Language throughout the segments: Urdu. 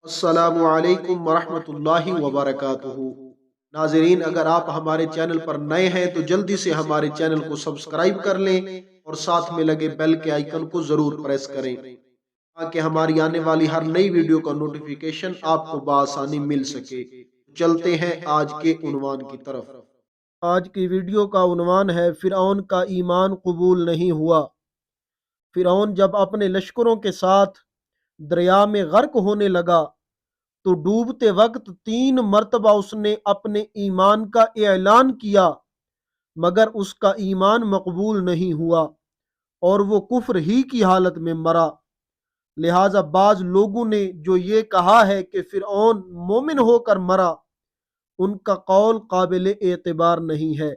السلام علیکم ورحمۃ اللہ وبرکاتہ۔ ناظرین، اگر آپ ہمارے چینل پر نئے ہیں تو جلدی سے ہمارے چینل کو سبسکرائب کر لیں اور ساتھ میں لگے بیل کے آئیکن کو ضرور پریس کریں تاکہ ہماری آنے والی ہر نئی ویڈیو کا نوٹیفیکیشن آپ کو بآسانی مل سکے۔ چلتے ہیں آج کے عنوان کی طرف۔ آج کی ویڈیو کا عنوان ہے فرعون کا ایمان قبول نہیں ہوا۔ فرعون جب اپنے لشکروں کے ساتھ دریا میں غرق ہونے لگا تو ڈوبتے وقت 3 مرتبہ اس نے اپنے ایمان کا اعلان کیا، مگر اس کا ایمان مقبول نہیں ہوا اور وہ کفر ہی کی حالت میں مرا۔ لہٰذا بعض لوگوں نے جو یہ کہا ہے کہ فرعون مومن ہو کر مرا، ان کا قول قابل اعتبار نہیں ہے۔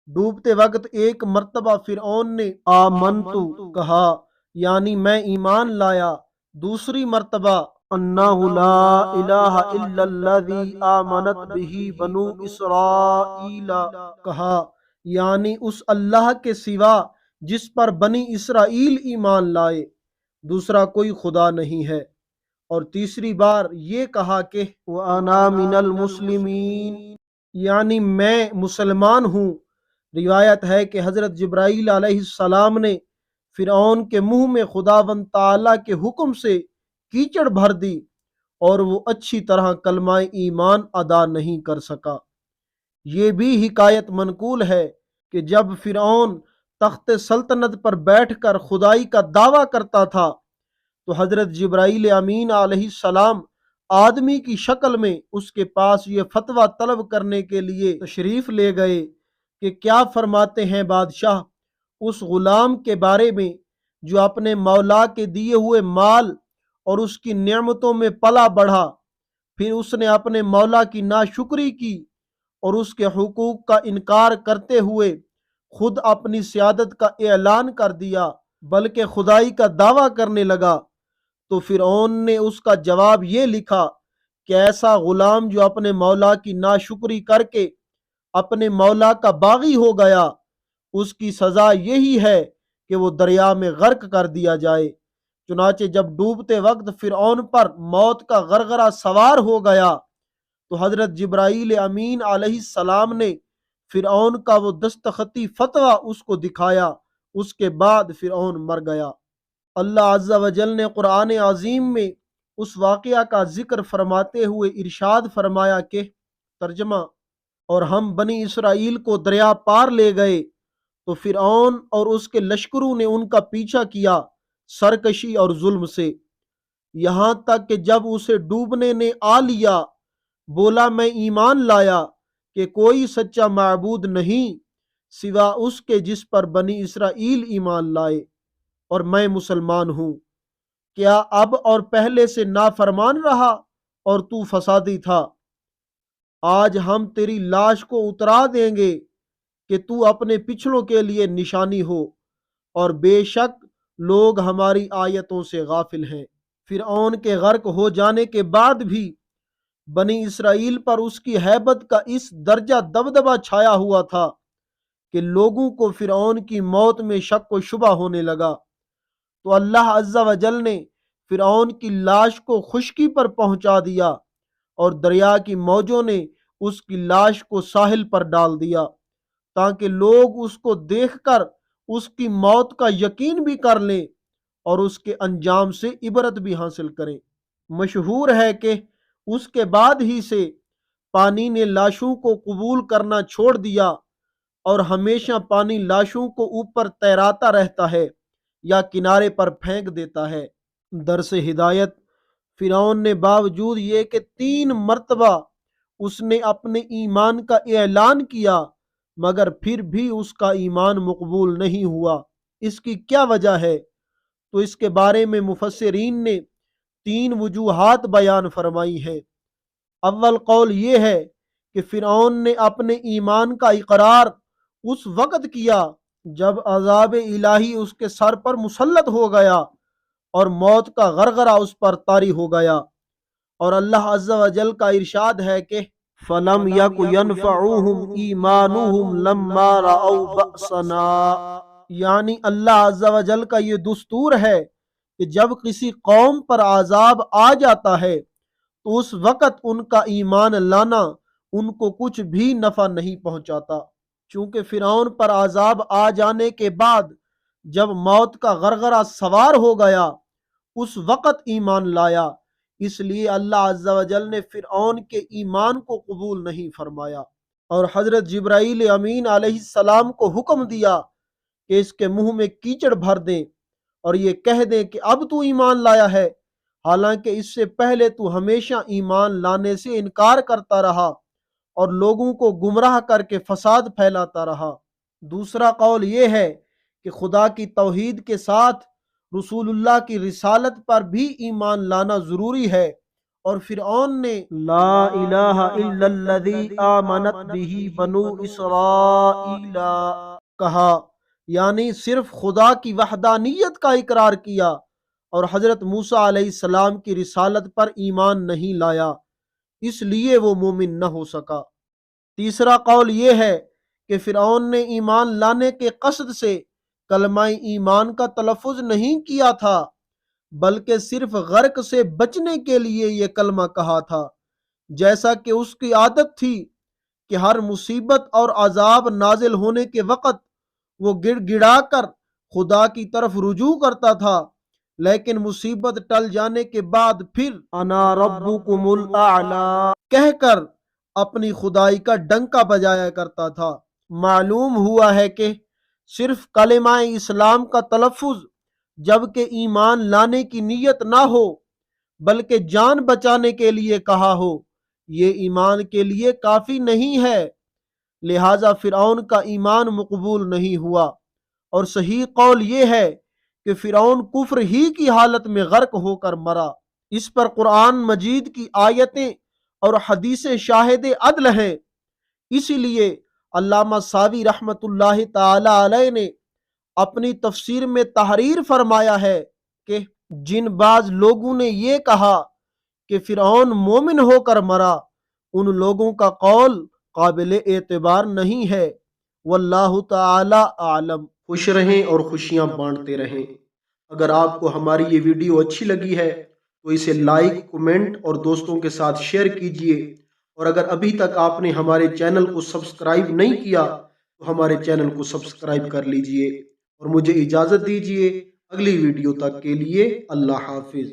ڈوبتے وقت ایک مرتبہ فرعون نے آمنتو کہا، یعنی میں ایمان لایا۔ دوسری مرتبہ انہ لا الہ الا الذی آمنت بہ بنو اسرائیل کہا، یعنی اس اللہ کے سوا جس پر بنی اسرائیل ایمان لائے دوسرا کوئی خدا نہیں ہے۔ اور تیسری بار یہ کہا کہ وَأَنَا مِنَ الْمُسْلِمِينَ، یعنی میں مسلمان ہوں۔ روایت ہے کہ حضرت جبرائیل علیہ السلام نے فرعون کے منہ میں خداوند تعالیٰ کے حکم سے کیچڑ بھر دی اور وہ اچھی طرح کلمہ ایمان ادا نہیں کر سکا۔ یہ بھی حکایت منقول ہے کہ جب فرعون تخت سلطنت پر بیٹھ کر خدائی کا دعویٰ کرتا تھا تو حضرت جبرائیل امین علیہ السلام آدمی کی شکل میں اس کے پاس یہ فتویٰ طلب کرنے کے لیے تشریف لے گئے کہ کیا فرماتے ہیں بادشاہ اس غلام کے بارے میں جو اپنے مولا کے دیے ہوئے مال اور اس کی نعمتوں میں پلا بڑھا، پھر اس نے اپنے مولا کی ناشکری کی اور اس کے حقوق کا انکار کرتے ہوئے خود اپنی سیادت کا اعلان کر دیا بلکہ خدائی کا دعویٰ کرنے لگا۔ تو فرعون نے اس کا جواب یہ لکھا کہ ایسا غلام جو اپنے مولا کی ناشکری کر کے اپنے مولا کا باغی ہو گیا، اس کی سزا یہی ہے کہ وہ دریا میں غرق کر دیا جائے۔ چنانچہ جب ڈوبتے وقت فرعون پر موت کا غرغرہ سوار ہو گیا تو حضرت جبرائیل امین علیہ السلام نے فرعون کا وہ دستخطی فتویٰ اس کو دکھایا۔ اس کے بعد فرعون مر گیا۔ اللہ عز و جل نے قرآن عظیم میں اس واقعہ کا ذکر فرماتے ہوئے ارشاد فرمایا کہ ترجمہ، اور ہم بنی اسرائیل کو دریا پار لے گئے تو فرعون اور اس کے لشکروں نے ان کا پیچھا کیا سرکشی اور ظلم سے، یہاں تک کہ جب اسے ڈوبنے نے آ لیا بولا میں ایمان لایا کہ کوئی سچا معبود نہیں سوا اس کے جس پر بنی اسرائیل ایمان لائے اور میں مسلمان ہوں۔ کیا اب اور پہلے سے نافرمان رہا اور تو فسادی تھا؟ آج ہم تیری لاش کو اترا دیں گے کہ تو اپنے پچھلوں کے لیے نشانی ہو، اور بے شک لوگ ہماری آیتوں سے غافل ہیں۔ فرعون کے غرق ہو جانے کے بعد بھی بنی اسرائیل پر اس کی ہیبت کا اس درجہ دبدبہ چھایا ہوا تھا کہ لوگوں کو فرعون کی موت میں شک و شبہ ہونے لگا۔ تو اللہ عز و جل نے فرعون کی لاش کو خشکی پر پہنچا دیا اور دریا کی موجوں نے اس کی لاش کو ساحل پر ڈال دیا تاکہ لوگ اس کو دیکھ کر اس کی موت کا یقین بھی کر لیں اور اس کے انجام سے عبرت بھی حاصل کریں۔ مشہور ہے کہ اس کے بعد ہی سے پانی نے لاشوں کو قبول کرنا چھوڑ دیا اور ہمیشہ پانی لاشوں کو اوپر تیراتا رہتا ہے یا کنارے پر پھینک دیتا ہے۔ درس ہدایت، فرعون نے باوجود یہ کہ 3 مرتبہ اس نے اپنے ایمان کا اعلان کیا مگر پھر بھی اس کا ایمان مقبول نہیں ہوا۔ اس کی کیا وجہ ہے؟ تو اس کے بارے میں مفسرین نے 3 وجوہات بیان فرمائی ہیں۔ اول قول یہ ہے کہ فرعون نے اپنے ایمان کا اقرار اس وقت کیا جب عذاب الہی اس کے سر پر مسلط ہو گیا اور موت کا غرغرہ اس پر طاری ہو گیا، اور اللہ عز و جل کا ارشاد ہے کہ فَلَمْ يَكُ يَنْفَعُهُمْ إِيمَانُهُمْ لَمَّا رَأَوْا بَأْسَنَا، یعنی اللہ عز و جل کا یہ دستور ہے کہ جب کسی قوم پر عذاب آ جاتا ہے تو اس وقت ان کا ایمان لانا ان کو کچھ بھی نفع نہیں پہنچاتا، چونکہ فرعون پر عذاب آ جانے کے بعد جب موت کا غرغرہ سوار ہو گیا اس وقت ایمان لایا، اس لیے اللہ عز و جل نے فرعون کے ایمان کو قبول نہیں فرمایا اور حضرت جبرائیل امین علیہ السلام کو حکم دیا کہ اس کے منہ میں کیچڑ بھر دیں اور یہ کہہ دیں کہ اب تو ایمان لایا ہے، حالانکہ اس سے پہلے تو ہمیشہ ایمان لانے سے انکار کرتا رہا اور لوگوں کو گمراہ کر کے فساد پھیلاتا رہا۔ دوسرا قول یہ ہے کہ خدا کی توحید کے ساتھ رسول اللہ کی رسالت پر بھی ایمان لانا ضروری ہے، اور فرعون نے لا الہ الا الذی آمنت بہ بنو اسرائیل کہا، یعنی صرف خدا کی وحدانیت کا اقرار کیا اور حضرت موسیٰ علیہ السلام کی رسالت پر ایمان نہیں لایا، اس لیے وہ مومن نہ ہو سکا۔ تیسرا قول یہ ہے کہ فرعون نے ایمان لانے کے قصد سے کلمہ ایمان کا تلفظ نہیں کیا تھا، بلکہ صرف غرق سے بچنے کے لیے یہ کلمہ کہا تھا، جیسا کہ اس کی عادت تھی کہ ہر مصیبت اور عذاب نازل ہونے کے وقت وہ گڑ گڑا کر خدا کی طرف رجوع کرتا تھا، لیکن مصیبت ٹل جانے کے بعد پھر انا ربکم الاعلی کہہ کر اپنی خدائی کا ڈنکا بجایا کرتا تھا۔ معلوم ہوا ہے کہ صرف کلمہ اسلام کا تلفظ جبکہ ایمان لانے کی نیت نہ ہو بلکہ جان بچانے کے لیے کہا ہو، یہ ایمان کے لیے کافی نہیں ہے، لہذا فرعون کا ایمان مقبول نہیں ہوا، اور صحیح قول یہ ہے کہ فرعون کفر ہی کی حالت میں غرق ہو کر مرا۔ اس پر قرآن مجید کی آیتیں اور حدیثیں شاہد عدل ہیں، اسی لیے علامہ ساوی رحمۃ اللہ تعالی علیہ نے اپنی تفسیر میں تحریر فرمایا ہے کہ جن بعض لوگوں نے یہ کہا کہ فرعون مومن ہو کر مرا، ان لوگوں کا قول قابل اعتبار نہیں ہے، واللہ تعالی اعلم۔ خوش رہیں اور خوشیاں بانٹتے رہیں۔ اگر آپ کو ہماری یہ ویڈیو اچھی لگی ہے تو اسے لائک، کمنٹ اور دوستوں کے ساتھ شیئر کیجئے، اور اگر ابھی تک آپ نے ہمارے چینل کو سبسکرائب نہیں کیا تو ہمارے چینل کو سبسکرائب کر لیجئے، اور مجھے اجازت دیجئے اگلی ویڈیو تک کے لیے اللہ حافظ۔